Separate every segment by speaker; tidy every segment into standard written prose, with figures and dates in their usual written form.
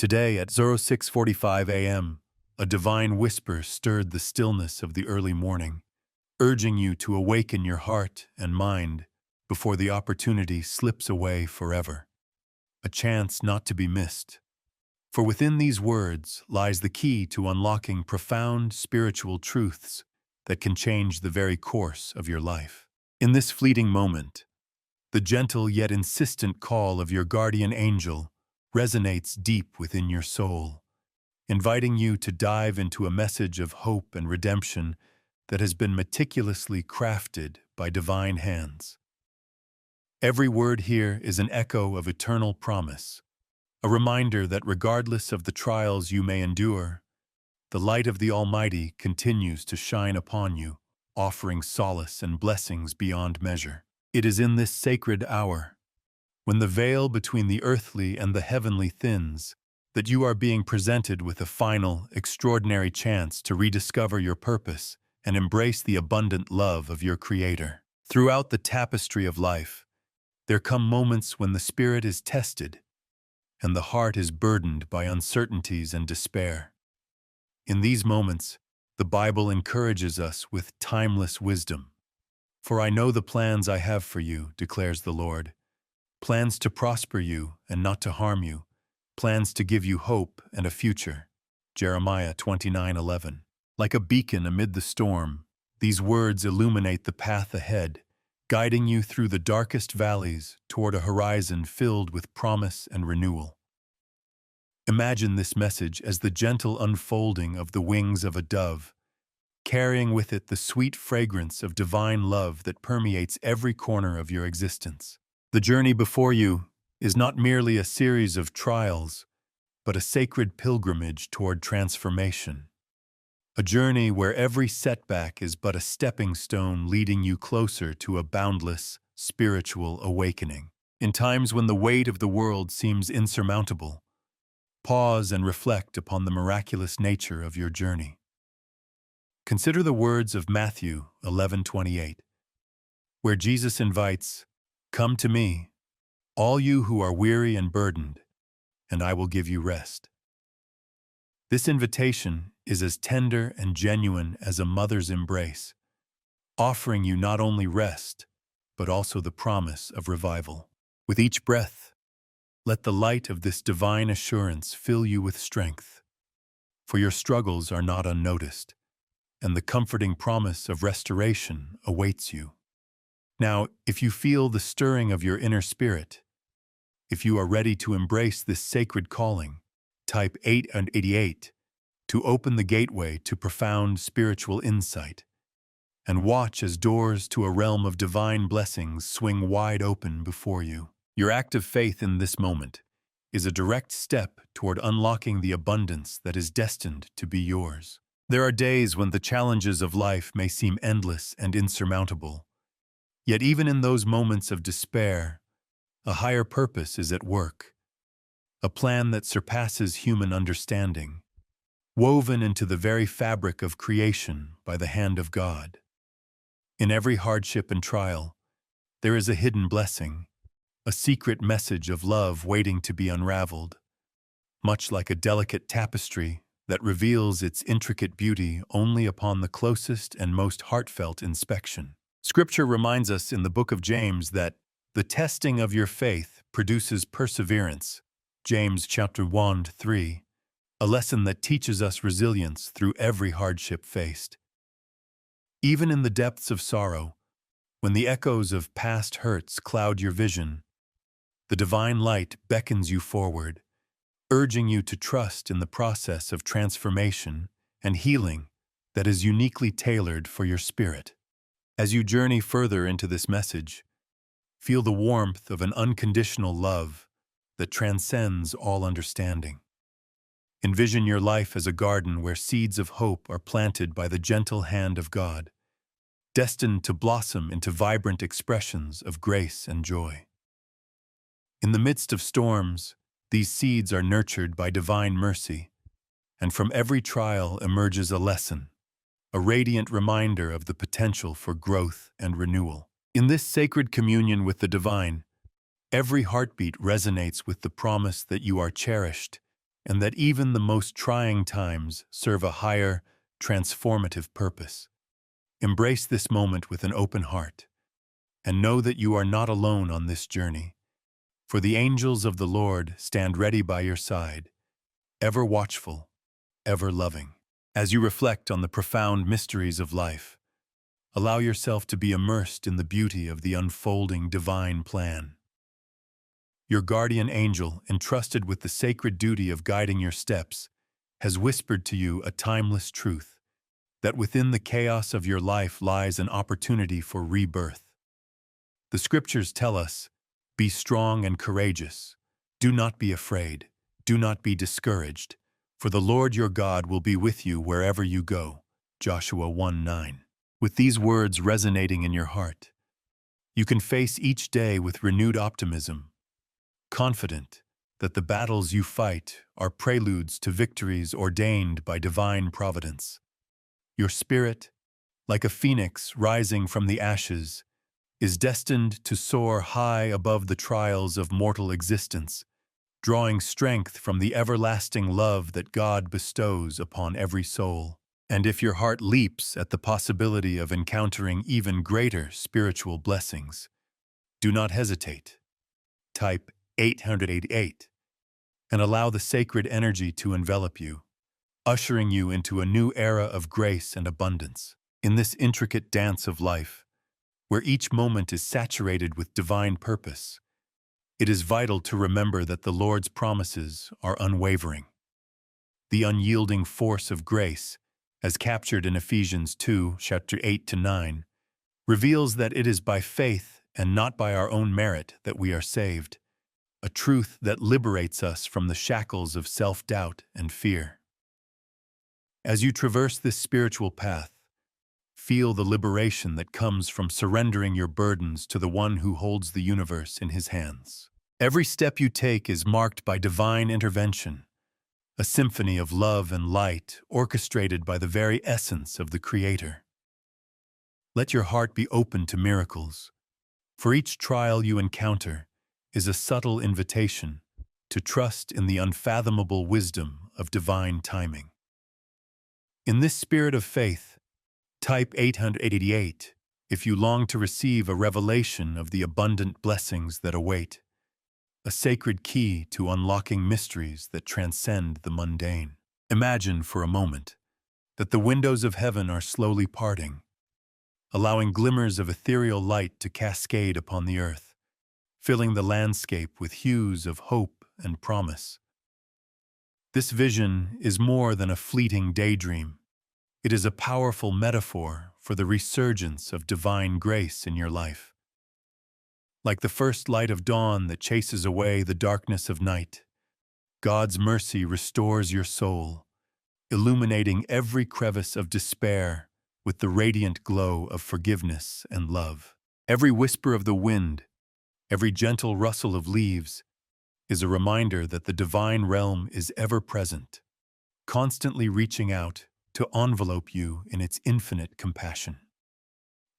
Speaker 1: Today at 06:45 a.m., a divine whisper stirred the stillness of the early morning, urging you to awaken your heart and mind before the opportunity slips away forever. A chance not to be missed. For within these words lies the key to unlocking profound spiritual truths that can change the very course of your life. In this fleeting moment, the gentle yet insistent call of your guardian angel resonates deep within your soul, inviting you to dive into a message of hope and redemption that has been meticulously crafted by divine hands. Every word here is an echo of eternal promise, a reminder that regardless of the trials you may endure, the light of the Almighty continues to shine upon you, offering solace and blessings beyond measure. It is in this sacred hour, when the veil between the earthly and the heavenly thins, that you are being presented with a final, extraordinary chance to rediscover your purpose and embrace the abundant love of your Creator. Throughout the tapestry of life, there come moments when the spirit is tested and the heart is burdened by uncertainties and despair. In these moments, the Bible encourages us with timeless wisdom. "For I know the plans I have for you," declares the Lord, "plans to prosper you and not to harm you, plans to give you hope and a future." Jeremiah 29:11. Like a beacon amid the storm, these words illuminate the path ahead, guiding you through the darkest valleys toward a horizon filled with promise and renewal. Imagine this message as the gentle unfolding of the wings of a dove, carrying with it the sweet fragrance of divine love that permeates every corner of your existence. The journey before you is not merely a series of trials, but a sacred pilgrimage toward transformation. A journey where every setback is but a stepping stone leading you closer to a boundless, spiritual awakening. In times when the weight of the world seems insurmountable, pause and reflect upon the miraculous nature of your journey. Consider the words of Matthew 11:28, where Jesus invites, "Come to me, all you who are weary and burdened, and I will give you rest." This invitation is as tender and genuine as a mother's embrace, offering you not only rest, but also the promise of revival. With each breath, let the light of this divine assurance fill you with strength, for your struggles are not unnoticed, and the comforting promise of restoration awaits you. Now, if you feel the stirring of your inner spirit, if you are ready to embrace this sacred calling, type 8 and 88 to open the gateway to profound spiritual insight, and watch as doors to a realm of divine blessings swing wide open before you. Your act of faith in this moment is a direct step toward unlocking the abundance that is destined to be yours. There are days when the challenges of life may seem endless and insurmountable. Yet even in those moments of despair, a higher purpose is at work, a plan that surpasses human understanding, woven into the very fabric of creation by the hand of God. In every hardship and trial, there is a hidden blessing, a secret message of love waiting to be unraveled, much like a delicate tapestry that reveals its intricate beauty only upon the closest and most heartfelt inspection. Scripture reminds us in the book of James that the testing of your faith produces perseverance, James chapter 1:3, a lesson that teaches us resilience through every hardship faced. Even in the depths of sorrow, when the echoes of past hurts cloud your vision, the divine light beckons you forward, urging you to trust in the process of transformation and healing that is uniquely tailored for your spirit. As you journey further into this message, feel the warmth of an unconditional love that transcends all understanding. Envision your life as a garden where seeds of hope are planted by the gentle hand of God, destined to blossom into vibrant expressions of grace and joy. In the midst of storms, these seeds are nurtured by divine mercy, and from every trial emerges a lesson, a radiant reminder of the potential for growth and renewal. In this sacred communion with the divine, every heartbeat resonates with the promise that you are cherished and that even the most trying times serve a higher, transformative purpose. Embrace this moment with an open heart, and know that you are not alone on this journey, for the angels of the Lord stand ready by your side, ever watchful, ever loving. As you reflect on the profound mysteries of life, allow yourself to be immersed in the beauty of the unfolding divine plan. Your guardian angel, entrusted with the sacred duty of guiding your steps, has whispered to you a timeless truth, that within the chaos of your life lies an opportunity for rebirth. The scriptures tell us, "Be strong and courageous. Do not be afraid. Do not be discouraged, for the Lord your God will be with you wherever you go." Joshua 1:9. With these words resonating in your heart, you can face each day with renewed optimism, confident that the battles you fight are preludes to victories ordained by divine providence. Your spirit, like a phoenix rising from the ashes, is destined to soar high above the trials of mortal existence, drawing strength from the everlasting love that God bestows upon every soul. And if your heart leaps at the possibility of encountering even greater spiritual blessings, do not hesitate. Type 888 and allow the sacred energy to envelop you, ushering you into a new era of grace and abundance. In this intricate dance of life, where each moment is saturated with divine purpose, it is vital to remember that the Lord's promises are unwavering. The unyielding force of grace, as captured in Ephesians 2, chapter 8-9, reveals that it is by faith and not by our own merit that we are saved, a truth that liberates us from the shackles of self-doubt and fear. As you traverse this spiritual path, feel the liberation that comes from surrendering your burdens to the one who holds the universe in his hands. Every step you take is marked by divine intervention, a symphony of love and light orchestrated by the very essence of the Creator. Let your heart be open to miracles, for each trial you encounter is a subtle invitation to trust in the unfathomable wisdom of divine timing. In this spirit of faith, type 888 if you long to receive a revelation of the abundant blessings that await, a sacred key to unlocking mysteries that transcend the mundane. Imagine for a moment that the windows of heaven are slowly parting, allowing glimmers of ethereal light to cascade upon the earth, filling the landscape with hues of hope and promise. This vision is more than a fleeting daydream. It is a powerful metaphor for the resurgence of divine grace in your life. Like the first light of dawn that chases away the darkness of night, God's mercy restores your soul, illuminating every crevice of despair with the radiant glow of forgiveness and love. Every whisper of the wind, every gentle rustle of leaves, is a reminder that the divine realm is ever present, constantly reaching out to envelope you in its infinite compassion.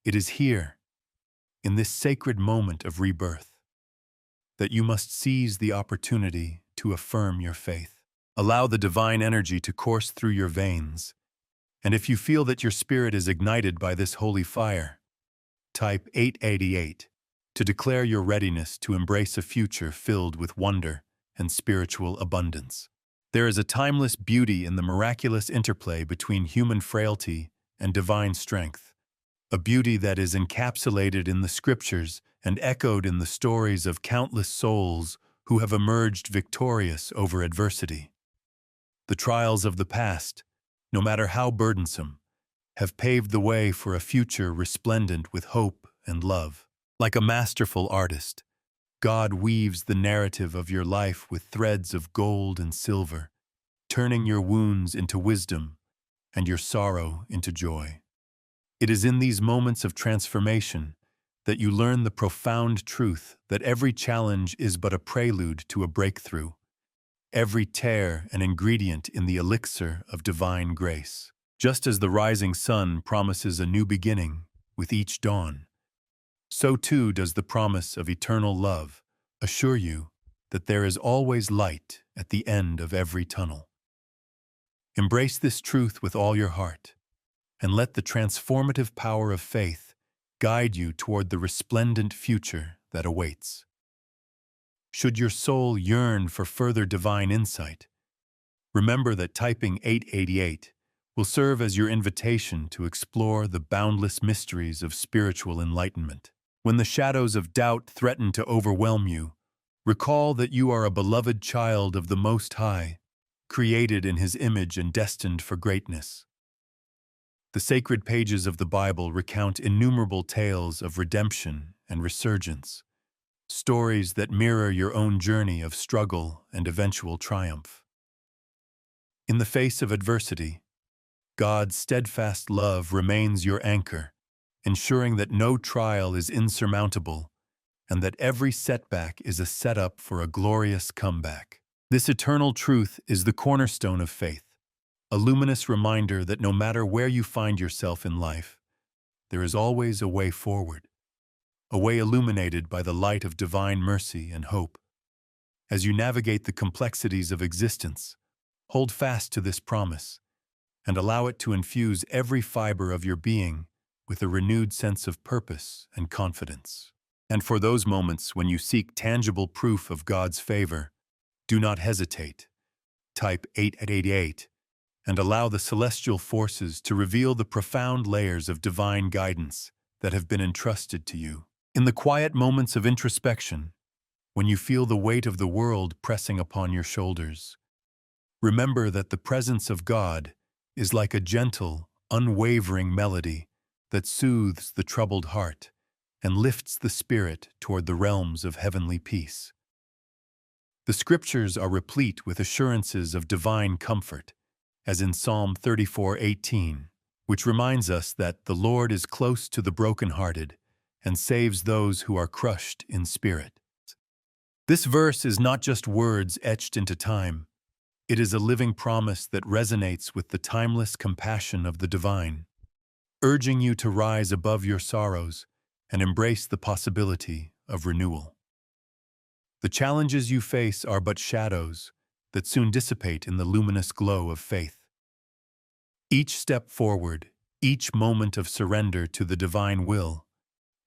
Speaker 1: It is here, in this sacred moment of rebirth, that you must seize the opportunity to affirm your faith. Allow the divine energy to course through your veins, and if you feel that your spirit is ignited by this holy fire, type 888 to declare your readiness to embrace a future filled with wonder and spiritual abundance. There is a timeless beauty in the miraculous interplay between human frailty and divine strength, a beauty that is encapsulated in the scriptures and echoed in the stories of countless souls who have emerged victorious over adversity. The trials of the past, no matter how burdensome, have paved the way for a future resplendent with hope and love. Like a masterful artist, God weaves the narrative of your life with threads of gold and silver, turning your wounds into wisdom and your sorrow into joy. It is in these moments of transformation that you learn the profound truth that every challenge is but a prelude to a breakthrough, every tear an ingredient in the elixir of divine grace. Just as the rising sun promises a new beginning with each dawn, so too does the promise of eternal love assure you that there is always light at the end of every tunnel. Embrace this truth with all your heart, and let the transformative power of faith guide you toward the resplendent future that awaits. Should your soul yearn for further divine insight, remember that typing 888 will serve as your invitation to explore the boundless mysteries of spiritual enlightenment. When the shadows of doubt threaten to overwhelm you, recall that you are a beloved child of the Most High, created in His image and destined for greatness. The sacred pages of the Bible recount innumerable tales of redemption and resurgence, stories that mirror your own journey of struggle and eventual triumph. In the face of adversity, God's steadfast love remains your anchor, ensuring that no trial is insurmountable and that every setback is a setup for a glorious comeback. This eternal truth is the cornerstone of faith, a luminous reminder that no matter where you find yourself in life, there is always a way forward, a way illuminated by the light of divine mercy and hope. As you navigate the complexities of existence, hold fast to this promise and allow it to infuse every fiber of your being with a renewed sense of purpose and confidence. And for those moments when you seek tangible proof of God's favor, do not hesitate. Type 888 and allow the celestial forces to reveal the profound layers of divine guidance that have been entrusted to you. In the quiet moments of introspection, when you feel the weight of the world pressing upon your shoulders, remember that the presence of God is like a gentle, unwavering melody that soothes the troubled heart and lifts the spirit toward the realms of heavenly peace. The Scriptures are replete with assurances of divine comfort, as in Psalm 34:18, which reminds us that the Lord is close to the brokenhearted and saves those who are crushed in spirit. This verse is not just words etched into time. It is a living promise that resonates with the timeless compassion of the divine, urging you to rise above your sorrows and embrace the possibility of renewal. The challenges you face are but shadows that soon dissipate in the luminous glow of faith. Each step forward, each moment of surrender to the divine will,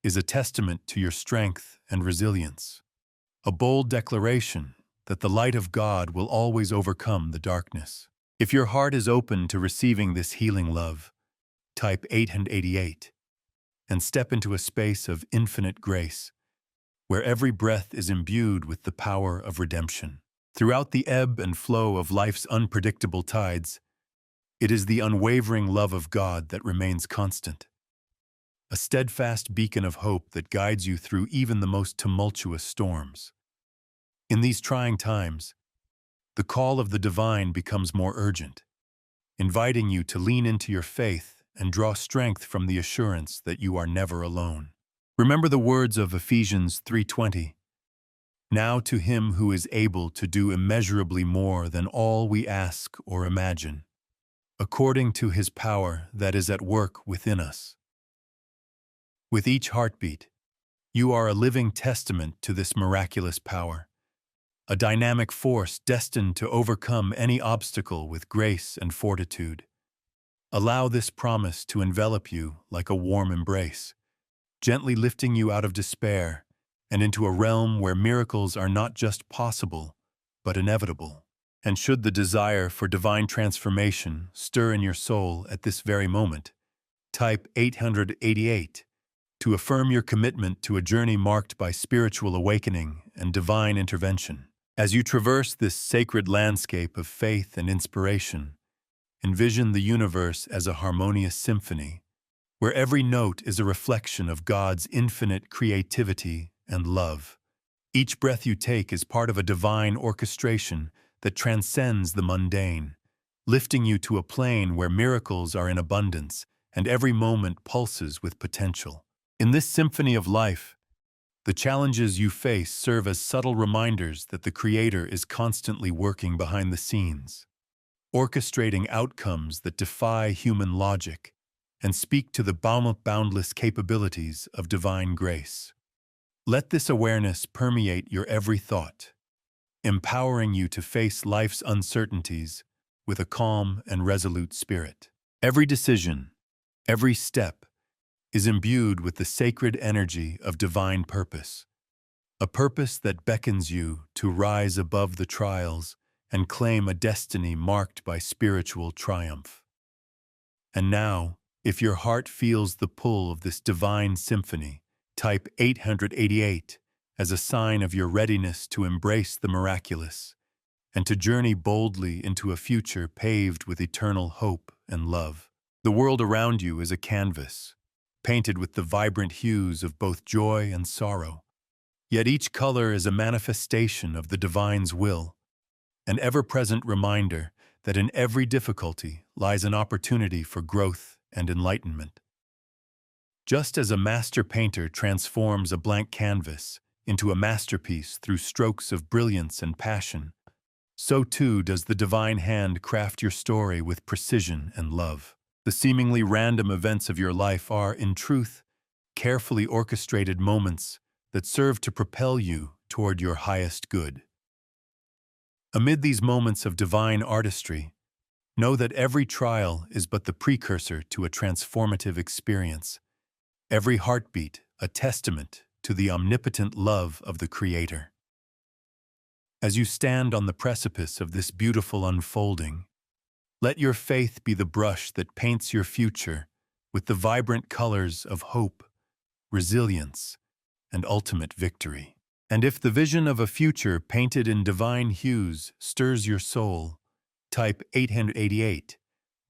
Speaker 1: is a testament to your strength and resilience, a bold declaration that the light of God will always overcome the darkness. If your heart is open to receiving this healing love, type 888 and step into a space of infinite grace, where every breath is imbued with the power of redemption. Throughout the ebb and flow of life's unpredictable tides, it is the unwavering love of God that remains constant, a steadfast beacon of hope that guides you through even the most tumultuous storms. In these trying times, the call of the divine becomes more urgent, inviting you to lean into your faith and draw strength from the assurance that you are never alone. Remember the words of Ephesians 3:20. Now to Him who is able to do immeasurably more than all we ask or imagine, according to His power that is at work within us. With each heartbeat, you are a living testament to this miraculous power, a dynamic force destined to overcome any obstacle with grace and fortitude. Allow this promise to envelop you like a warm embrace, gently lifting you out of despair and into a realm where miracles are not just possible, but inevitable. And should the desire for divine transformation stir in your soul at this very moment, type 888 to affirm your commitment to a journey marked by spiritual awakening and divine intervention. As you traverse this sacred landscape of faith and inspiration, envision the universe as a harmonious symphony, where every note is a reflection of God's infinite creativity and love. Each breath you take is part of a divine orchestration that transcends the mundane, lifting you to a plane where miracles are in abundance and every moment pulses with potential. In this symphony of life, the challenges you face serve as subtle reminders that the Creator is constantly working behind the scenes, orchestrating outcomes that defy human logic and speak to the boundless capabilities of divine grace. Let this awareness permeate your every thought, empowering you to face life's uncertainties with a calm and resolute spirit. Every decision, every step, is imbued with the sacred energy of divine purpose, a purpose that beckons you to rise above the trials and claim a destiny marked by spiritual triumph. And now, if your heart feels the pull of this divine symphony, type 888 as a sign of your readiness to embrace the miraculous and to journey boldly into a future paved with eternal hope and love. The world around you is a canvas, painted with the vibrant hues of both joy and sorrow. Yet each color is a manifestation of the divine's will, an ever-present reminder that in every difficulty lies an opportunity for growth and enlightenment. Just as a master painter transforms a blank canvas into a masterpiece through strokes of brilliance and passion, so too does the divine hand craft your story with precision and love. The seemingly random events of your life are, in truth, carefully orchestrated moments that serve to propel you toward your highest good. Amid these moments of divine artistry, know that every trial is but the precursor to a transformative experience, every heartbeat a testament to the omnipotent love of the Creator. As you stand on the precipice of this beautiful unfolding, let your faith be the brush that paints your future with the vibrant colors of hope, resilience, and ultimate victory. And if the vision of a future painted in divine hues stirs your soul, type 888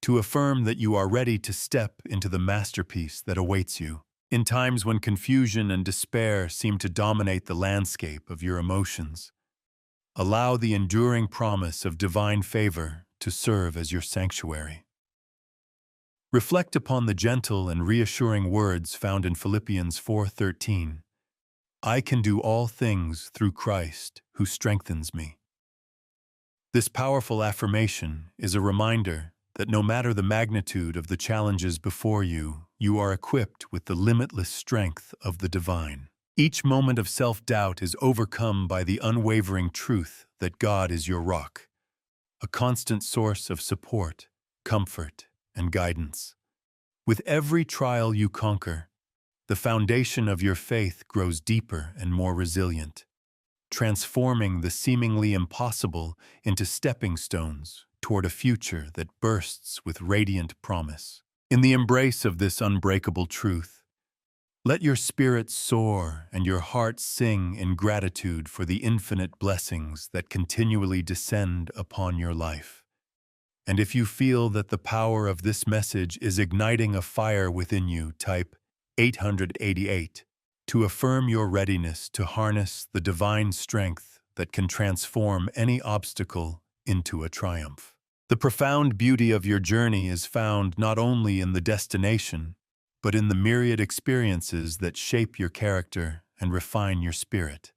Speaker 1: to affirm that you are ready to step into the masterpiece that awaits you. In times when confusion and despair seem to dominate the landscape of your emotions, allow the enduring promise of divine favor to serve as your sanctuary. Reflect upon the gentle and reassuring words found in Philippians 4:13. I can do all things through Christ who strengthens me. This powerful affirmation is a reminder that no matter the magnitude of the challenges before you, you are equipped with the limitless strength of the divine. Each moment of self-doubt is overcome by the unwavering truth that God is your rock, a constant source of support, comfort, and guidance. With every trial you conquer, the foundation of your faith grows deeper and more resilient, transforming the seemingly impossible into stepping stones toward a future that bursts with radiant promise. In the embrace of this unbreakable truth, let your spirit soar and your heart sing in gratitude for the infinite blessings that continually descend upon your life. And if you feel that the power of this message is igniting a fire within you, type 888 to affirm your readiness to harness the divine strength that can transform any obstacle into a triumph. The profound beauty of your journey is found not only in the destination, but in the myriad experiences that shape your character and refine your spirit.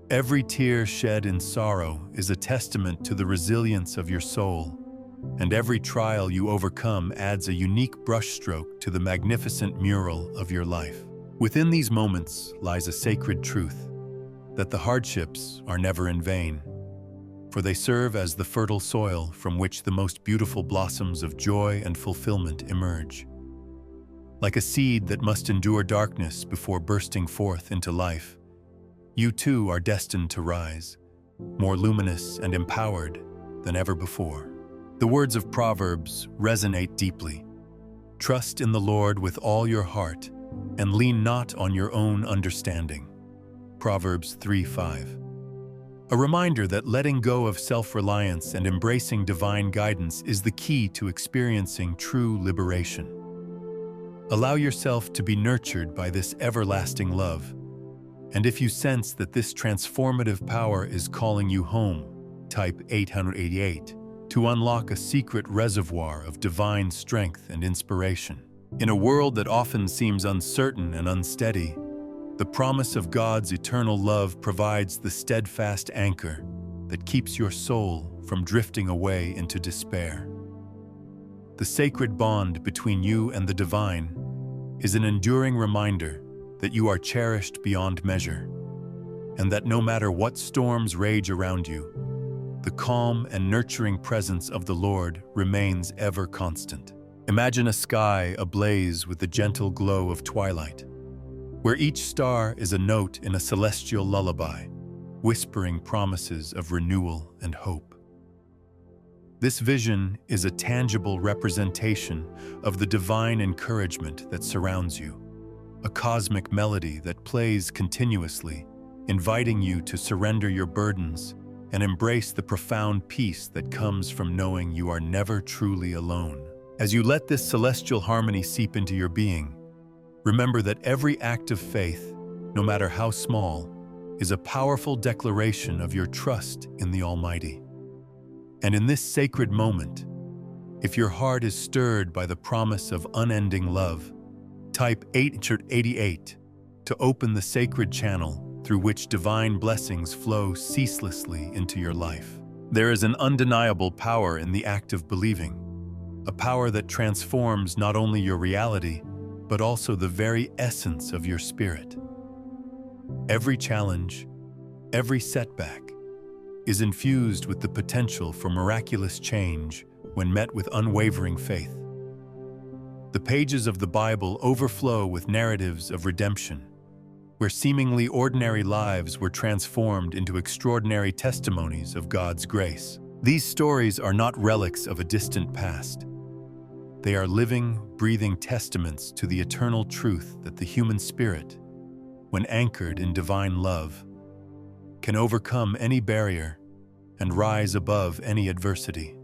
Speaker 1: Every tear shed in sorrow is a testament to the resilience of your soul, and every trial you overcome adds a unique brushstroke to the magnificent mural of your life. Within these moments lies a sacred truth, that the hardships are never in vain, for they serve as the fertile soil from which the most beautiful blossoms of joy and fulfillment emerge. Like a seed that must endure darkness before bursting forth into life, you too are destined to rise, more luminous and empowered than ever before. The words of Proverbs resonate deeply. Trust in the Lord with all your heart and lean not on your own understanding. Proverbs 3:5. A reminder that letting go of self-reliance and embracing divine guidance is the key to experiencing true liberation. Allow yourself to be nurtured by this everlasting love, and if you sense that this transformative power is calling you home, type 888 to unlock a secret reservoir of divine strength and inspiration. In a world that often seems uncertain and unsteady, the promise of God's eternal love provides the steadfast anchor that keeps your soul from drifting away into despair. The sacred bond between you and the divine is an enduring reminder that you are cherished beyond measure, and that no matter what storms rage around you, the calm and nurturing presence of the Lord remains ever constant. Imagine a sky ablaze with the gentle glow of twilight, where each star is a note in a celestial lullaby, whispering promises of renewal and hope. This vision is a tangible representation of the divine encouragement that surrounds you, a cosmic melody that plays continuously, inviting you to surrender your burdens and embrace the profound peace that comes from knowing you are never truly alone. As you let this celestial harmony seep into your being, remember that every act of faith, no matter how small, is a powerful declaration of your trust in the Almighty. And in this sacred moment, if your heart is stirred by the promise of unending love, type 888 to open the sacred channel through which divine blessings flow ceaselessly into your life. There is an undeniable power in the act of believing, a power that transforms not only your reality, but also the very essence of your spirit. Every challenge, every setback, is infused with the potential for miraculous change when met with unwavering faith. The pages of the Bible overflow with narratives of redemption, where seemingly ordinary lives were transformed into extraordinary testimonies of God's grace. These stories are not relics of a distant past. They are living, breathing testaments to the eternal truth that the human spirit, when anchored in divine love, can overcome any barrier and rise above any adversity.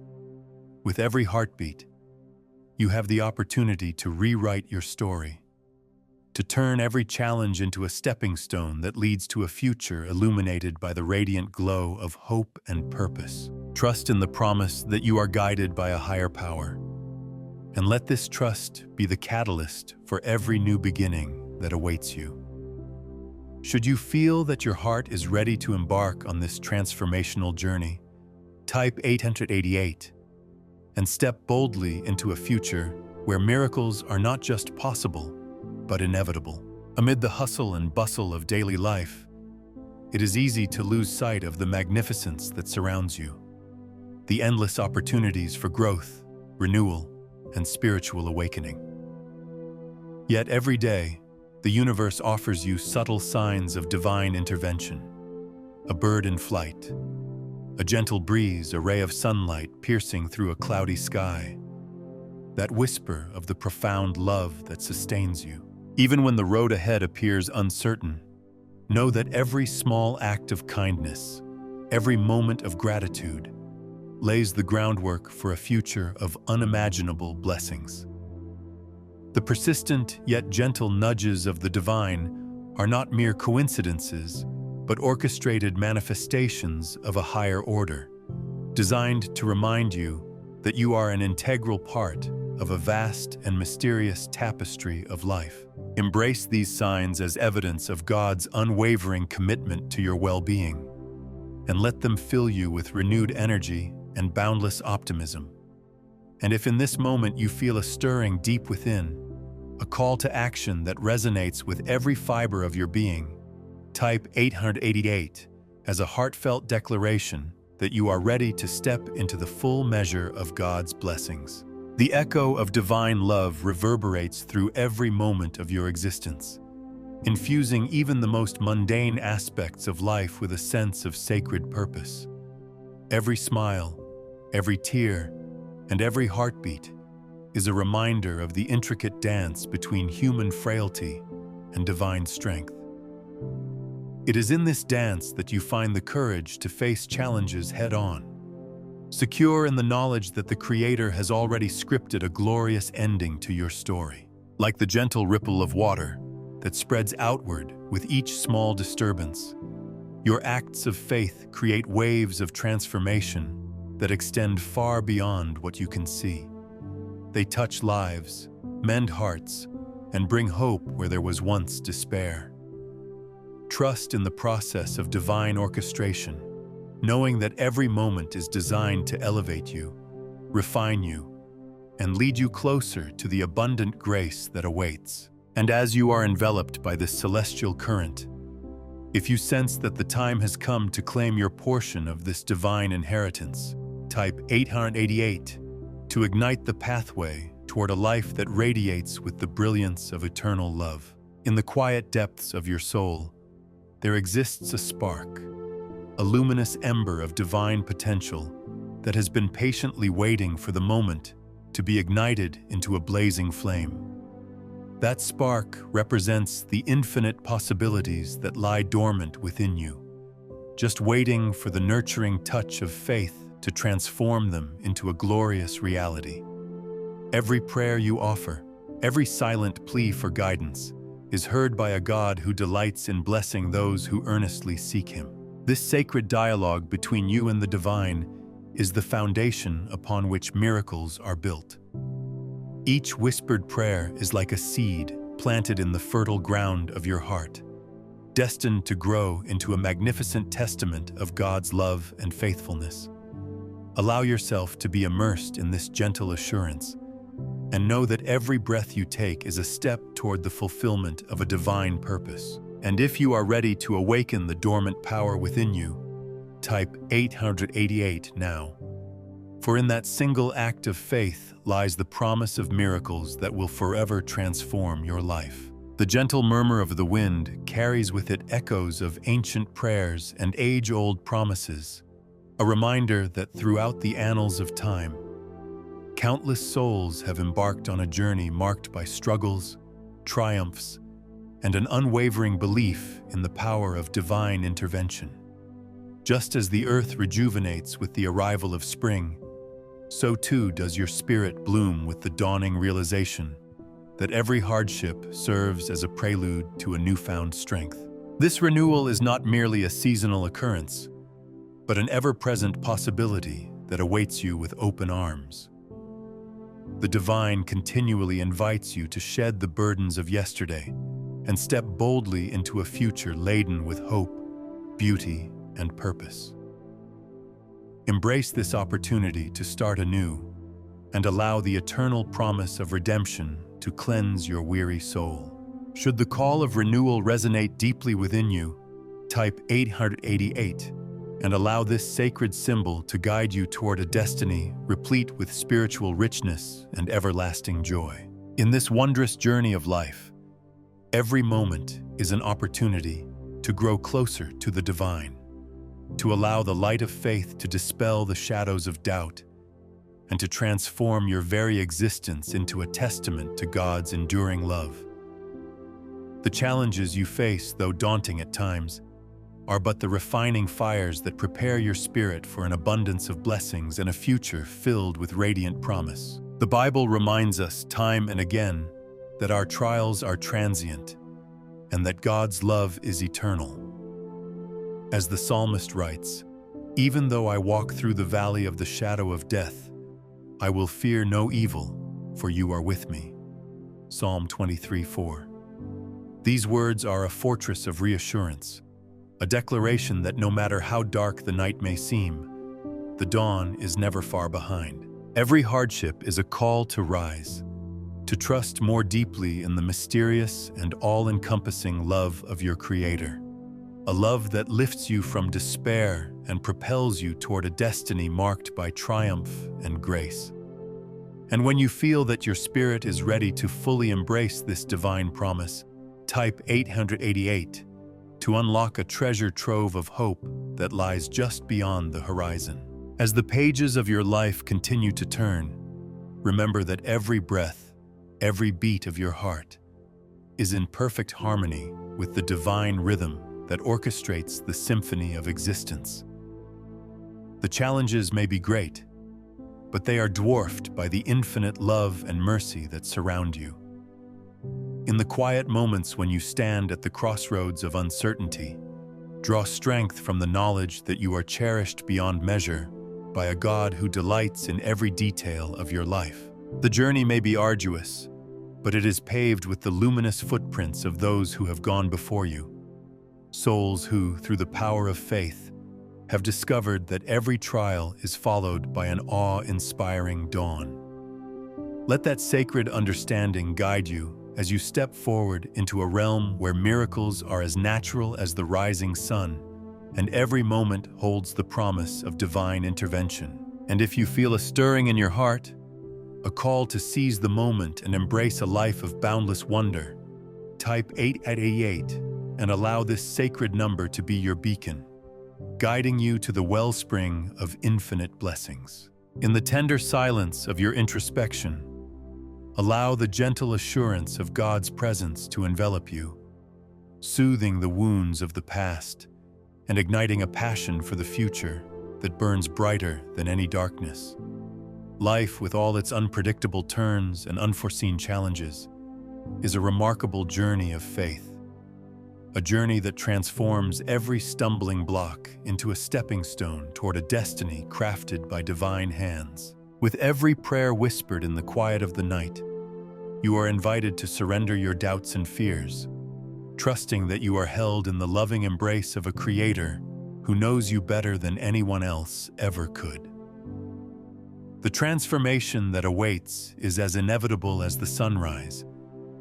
Speaker 1: With every heartbeat, you have the opportunity to rewrite your story, to turn every challenge into a stepping stone that leads to a future illuminated by the radiant glow of hope and purpose. Trust in the promise that you are guided by a higher power, and let this trust be the catalyst for every new beginning that awaits you. Should you feel that your heart is ready to embark on this transformational journey, type 888 and step boldly into a future where miracles are not just possible, but inevitable. Amid the hustle and bustle of daily life, it is easy to lose sight of the magnificence that surrounds you, the endless opportunities for growth, renewal, and spiritual awakening. Yet every day, the universe offers you subtle signs of divine intervention. A bird in flight, a gentle breeze, a ray of sunlight piercing through a cloudy sky, that whisper of the profound love that sustains you. Even when the road ahead appears uncertain, know that every small act of kindness, every moment of gratitude, lays the groundwork for a future of unimaginable blessings. The persistent yet gentle nudges of the divine are not mere coincidences, but orchestrated manifestations of a higher order, designed to remind you that you are an integral part of a vast and mysterious tapestry of life. Embrace these signs as evidence of God's unwavering commitment to your well-being, and let them fill you with renewed energy and boundless optimism. And if in this moment you feel a stirring deep within, a call to action that resonates with every fiber of your being, type 888 as a heartfelt declaration that you are ready to step into the full measure of God's blessings. The echo of divine love reverberates through every moment of your existence, infusing even the most mundane aspects of life with a sense of sacred purpose. Every smile, every tear, and every heartbeat is a reminder of the intricate dance between human frailty and divine strength. It is in this dance that you find the courage to face challenges head-on, secure in the knowledge that the Creator has already scripted a glorious ending to your story. Like the gentle ripple of water that spreads outward with each small disturbance, your acts of faith create waves of transformation that extend far beyond what you can see. They touch lives, mend hearts, and bring hope where there was once despair. Trust in the process of divine orchestration, knowing that every moment is designed to elevate you, refine you, and lead you closer to the abundant grace that awaits. And as you are enveloped by this celestial current, If you sense that the time has come to claim your portion of this divine inheritance, type 888 to ignite the pathway toward a life that radiates with the brilliance of eternal love. In the quiet depths of your soul, there exists a spark, a luminous ember of divine potential that has been patiently waiting for the moment to be ignited into a blazing flame. That spark represents the infinite possibilities that lie dormant within you, just waiting for the nurturing touch of faith to transform them into a glorious reality. Every prayer you offer, every silent plea for guidance, is heard by a God who delights in blessing those who earnestly seek Him. This sacred dialogue between you and the divine is the foundation upon which miracles are built. Each whispered prayer is like a seed planted in the fertile ground of your heart, destined to grow into a magnificent testament of God's love and faithfulness. Allow yourself to be immersed in this gentle assurance, and know that every breath you take is a step toward the fulfillment of a divine purpose. And if you are ready to awaken the dormant power within you, type 888 now. For in that single act of faith lies the promise of miracles that will forever transform your life. The gentle murmur of the wind carries with it echoes of ancient prayers and age-old promises, a reminder that throughout the annals of time, countless souls have embarked on a journey marked by struggles, triumphs, and an unwavering belief in the power of divine intervention. Just as the earth rejuvenates with the arrival of spring, so too does your spirit bloom with the dawning realization that every hardship serves as a prelude to a newfound strength. This renewal is not merely a seasonal occurrence, but an ever-present possibility that awaits you with open arms. The divine continually invites you to shed the burdens of yesterday and step boldly into a future laden with hope, beauty, and purpose. Embrace this opportunity to start anew and allow the eternal promise of redemption to cleanse your weary soul. Should the call of renewal resonate deeply within you, type 888 and allow this sacred symbol to guide you toward a destiny replete with spiritual richness and everlasting joy. In this wondrous journey of life, every moment is an opportunity to grow closer to the divine, to allow the light of faith to dispel the shadows of doubt, and to transform your very existence into a testament to God's enduring love. The challenges you face, though daunting at times, are but the refining fires that prepare your spirit for an abundance of blessings and a future filled with radiant promise. The Bible reminds us time and again that our trials are transient and that God's love is eternal. As the psalmist writes, "Even though I walk through the valley of the shadow of death, I will fear no evil, for you are with me." Psalm 23:4. These words are a fortress of reassurance, a declaration that no matter how dark the night may seem, the dawn is never far behind. Every hardship is a call to rise, to trust more deeply in the mysterious and all-encompassing love of your Creator. A love that lifts you from despair and propels you toward a destiny marked by triumph and grace. And when you feel that your spirit is ready to fully embrace this divine promise, type 888 to unlock a treasure trove of hope that lies just beyond the horizon. As the pages of your life continue to turn, remember that every breath, every beat of your heart is in perfect harmony with the divine rhythm that orchestrates the symphony of existence. The challenges may be great, but they are dwarfed by the infinite love and mercy that surround you. In the quiet moments when you stand at the crossroads of uncertainty, draw strength from the knowledge that you are cherished beyond measure by a God who delights in every detail of your life. The journey may be arduous, but it is paved with the luminous footprints of those who have gone before you. Souls who, through the power of faith, have discovered that every trial is followed by an awe-inspiring dawn. Let that sacred understanding guide you as you step forward into a realm where miracles are as natural as the rising sun, and every moment holds the promise of divine intervention. And if you feel a stirring in your heart, a call to seize the moment and embrace a life of boundless wonder, type 888 and allow this sacred number to be your beacon, guiding you to the wellspring of infinite blessings. In the tender silence of your introspection, allow the gentle assurance of God's presence to envelop you, soothing the wounds of the past and igniting a passion for the future that burns brighter than any darkness. Life, with all its unpredictable turns and unforeseen challenges, is a remarkable journey of faith, a journey that transforms every stumbling block into a stepping stone toward a destiny crafted by divine hands. With every prayer whispered in the quiet of the night, you are invited to surrender your doubts and fears, trusting that you are held in the loving embrace of a Creator who knows you better than anyone else ever could. The transformation that awaits is as inevitable as the sunrise,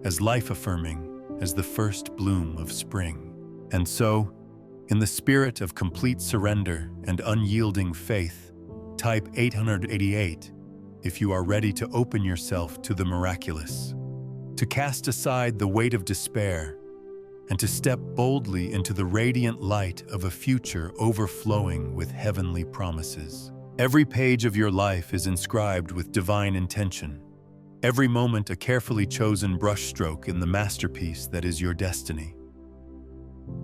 Speaker 1: as life-affirming as the first bloom of spring. And so, in the spirit of complete surrender and unyielding faith, type 888 if you are ready to open yourself to the miraculous, to cast aside the weight of despair, and to step boldly into the radiant light of a future overflowing with heavenly promises. Every page of your life is inscribed with divine intention, every moment a carefully chosen brushstroke in the masterpiece that is your destiny.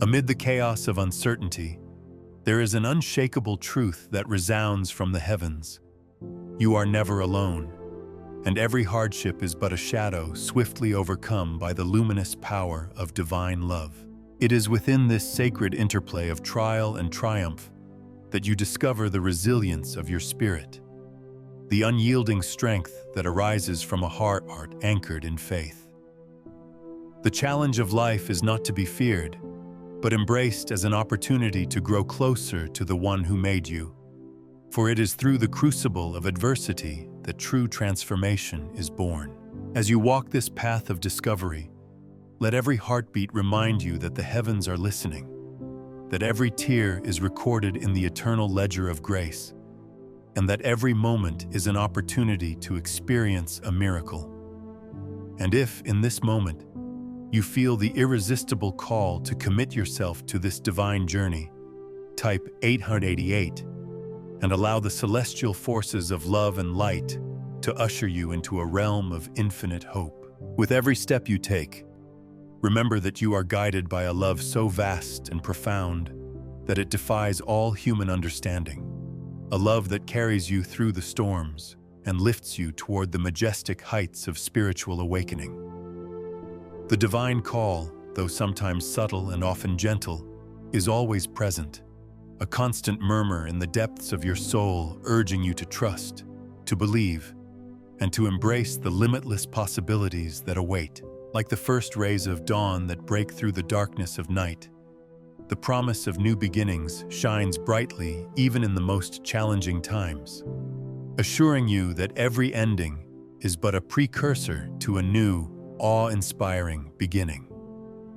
Speaker 1: Amid the chaos of uncertainty, there is an unshakable truth that resounds from the heavens. You are never alone, and every hardship is but a shadow swiftly overcome by the luminous power of divine love. It is within this sacred interplay of trial and triumph that you discover the resilience of your spirit, the unyielding strength that arises from a heart anchored in faith. The challenge of life is not to be feared, but embraced as an opportunity to grow closer to the one who made you. For it is through the crucible of adversity that true transformation is born. As you walk this path of discovery, let every heartbeat remind you that the heavens are listening, that every tear is recorded in the eternal ledger of grace, and that every moment is an opportunity to experience a miracle. And if, in this moment, you feel the irresistible call to commit yourself to this divine journey, type 888 and allow the celestial forces of love and light to usher you into a realm of infinite hope. With every step you take, remember that you are guided by a love so vast and profound that it defies all human understanding, a love that carries you through the storms and lifts you toward the majestic heights of spiritual awakening. The divine call, though sometimes subtle and often gentle, is always present, a constant murmur in the depths of your soul urging you to trust, to believe, and to embrace the limitless possibilities that await. Like the first rays of dawn that break through the darkness of night, the promise of new beginnings shines brightly even in the most challenging times, assuring you that every ending is but a precursor to a new, awe-inspiring beginning.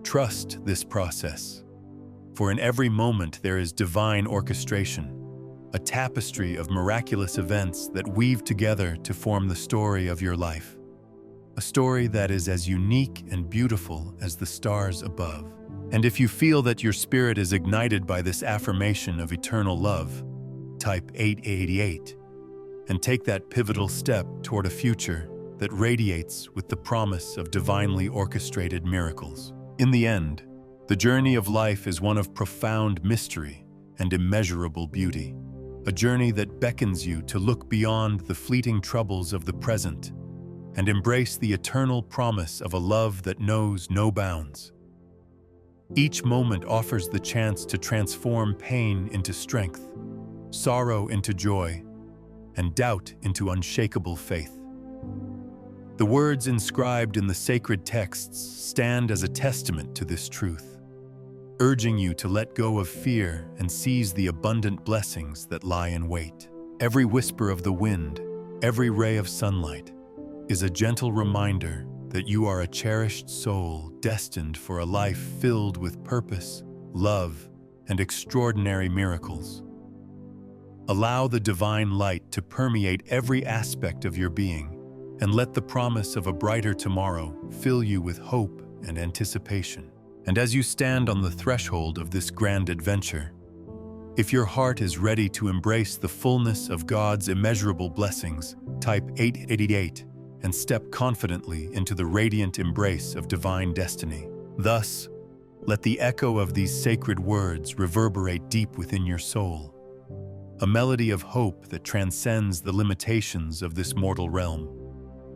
Speaker 1: Trust this process, for in every moment there is divine orchestration, a tapestry of miraculous events that weave together to form the story of your life. A story that is as unique and beautiful as the stars above. And if you feel that your spirit is ignited by this affirmation of eternal love, type 888 and take that pivotal step toward a future that radiates with the promise of divinely orchestrated miracles. In the end, the journey of life is one of profound mystery and immeasurable beauty, a journey that beckons you to look beyond the fleeting troubles of the present and embrace the eternal promise of a love that knows no bounds. Each moment offers the chance to transform pain into strength, sorrow into joy, and doubt into unshakable faith. The words inscribed in the sacred texts stand as a testament to this truth, urging you to let go of fear and seize the abundant blessings that lie in wait. Every whisper of the wind, every ray of sunlight, is a gentle reminder that you are a cherished soul destined for a life filled with purpose, love, and extraordinary miracles. Allow the divine light to permeate every aspect of your being, and let the promise of a brighter tomorrow fill you with hope and anticipation. And as you stand on the threshold of this grand adventure, if your heart is ready to embrace the fullness of God's immeasurable blessings, type 888 and step confidently into the radiant embrace of divine destiny. Thus, let the echo of these sacred words reverberate deep within your soul, a melody of hope that transcends the limitations of this mortal realm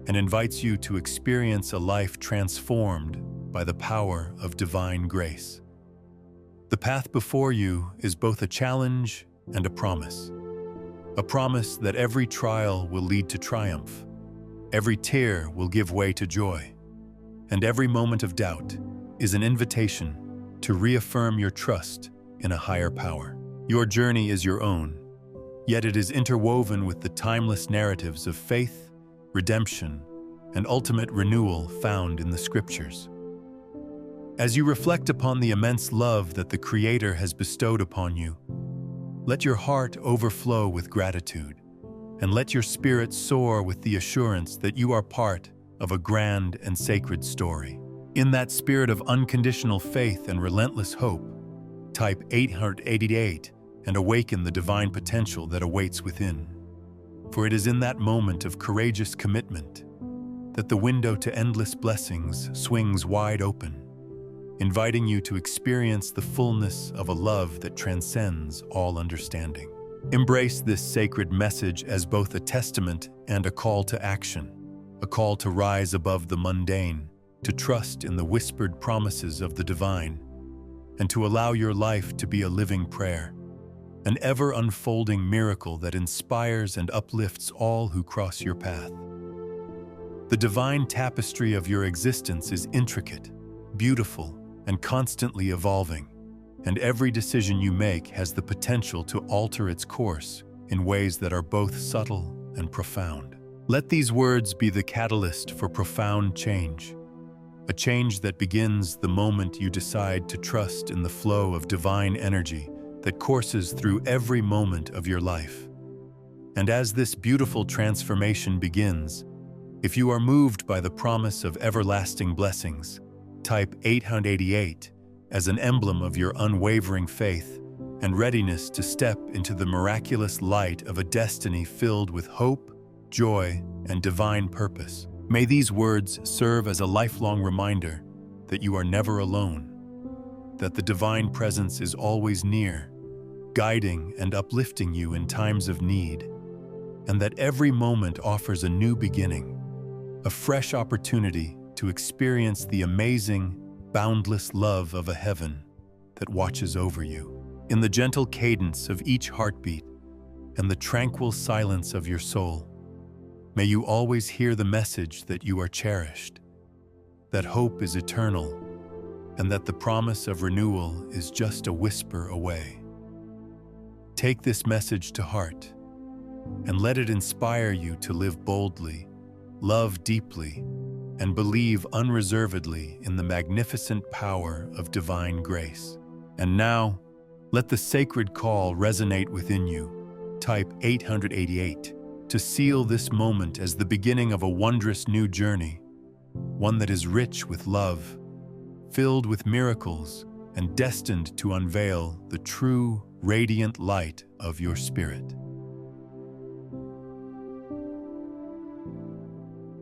Speaker 1: and invites you to experience a life transformed by the power of divine grace. The path before you is both a challenge and a promise that every trial will lead to triumph, every tear will give way to joy, and every moment of doubt is an invitation to reaffirm your trust in a higher power. Your journey is your own, yet it is interwoven with the timeless narratives of faith, redemption, and ultimate renewal found in the Scriptures. As you reflect upon the immense love that the Creator has bestowed upon you, let your heart overflow with gratitude, and let your spirit soar with the assurance that you are part of a grand and sacred story. In that spirit of unconditional faith and relentless hope, type 888 and awaken the divine potential that awaits within. For it is in that moment of courageous commitment that the window to endless blessings swings wide open, inviting you to experience the fullness of a love that transcends all understanding. Embrace this sacred message as both a testament and a call to action, a call to rise above the mundane, to trust in the whispered promises of the divine, and to allow your life to be a living prayer, an ever-unfolding miracle that inspires and uplifts all who cross your path. The divine tapestry of your existence is intricate, beautiful, and constantly evolving, and every decision you make has the potential to alter its course in ways that are both subtle and profound. Let these words be the catalyst for profound change, a change that begins the moment you decide to trust in the flow of divine energy that courses through every moment of your life. And as this beautiful transformation begins, if you are moved by the promise of everlasting blessings, type 888 as an emblem of your unwavering faith and readiness to step into the miraculous light of a destiny filled with hope, joy, and divine purpose. May these words serve as a lifelong reminder that you are never alone, that the divine presence is always near, guiding and uplifting you in times of need, and that every moment offers a new beginning, a fresh opportunity to experience the amazing, boundless love of a heaven that watches over you. In the gentle cadence of each heartbeat and the tranquil silence of your soul, may you always hear the message that you are cherished, that hope is eternal, and that the promise of renewal is just a whisper away. Take this message to heart and let it inspire you to live boldly, love deeply, and believe unreservedly in the magnificent power of divine grace. And now, let the sacred call resonate within you. Type 888 to seal this moment as the beginning of a wondrous new journey, one that is rich with love, filled with miracles, and destined to unveil the true, radiant light of your spirit.